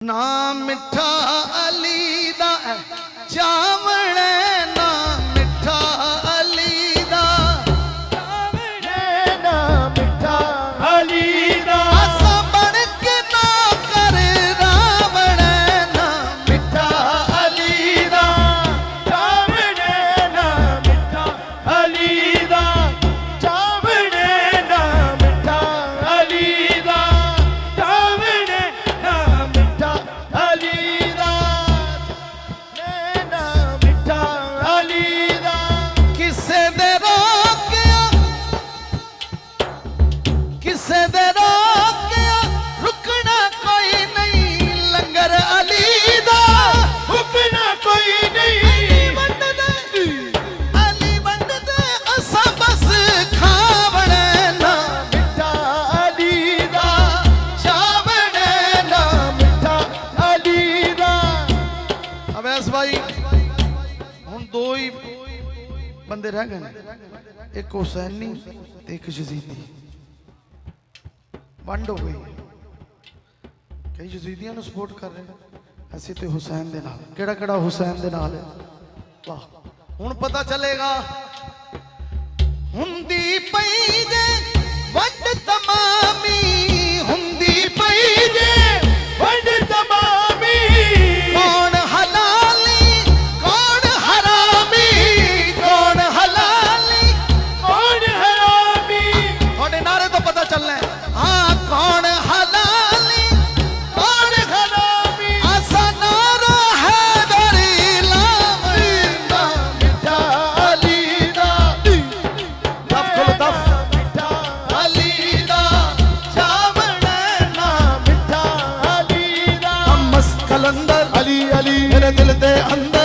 ना मिठा अली दा चावणे ना मिठा अली दा चावणे ना मिठा अली दा असा बन के ना कर रावणे ना मिठा अली दा चावणे ना मिठा अली दा चावणे ना मिठा अली दा चावणे ना मिठा अली दा ना मिठा अली दा किसे दे रोकिया किसे दे रोकिया रुकना कोई नहीं लंगर अली दा रुकना कोई नहीं वंड दे अली वंड दे असा बस खावणे ना मिठा अली दा चावणे ना मिठा अली दा अवैस भाई हुण दो ही बंदे रह गए ने एक हुसैनी ते एक यजीदी वंड हो गई कई यजीदियां नु सपोर्ट कर रहे हैं ਅਸੀਂ ਤੇ ਹੁਸੈਨ ਦੇ ਨਾਲ ਕਿਹੜਾ ਕਿਹੜਾ ਹੁਸੈਨ ਦੇ ਨਾਲ ਹੈ ਵਾਹ ਹੁਣ ਪਤਾ ਚੱਲੇਗਾ ਹੁੰਦੀ ਪਈ ਜੇ ਵੰਡ ਤਮਾਮੀ ਹੁੰਦੀ ਪਈ ਜੇ वंड तमामी कौन हलाली कौन हरामी कौन हलाली कौन हरामी थोड़े नारे तो पता चलना है हाँ कौन हलाली कौन हरामी आसा नारा है दरी लावना मिठा अली दा दफ खोलो दफ मिठा अली दा चावणे ना मिठा अली दा हम मस्त कलंदर अली अली मेरे दिल दे अंदर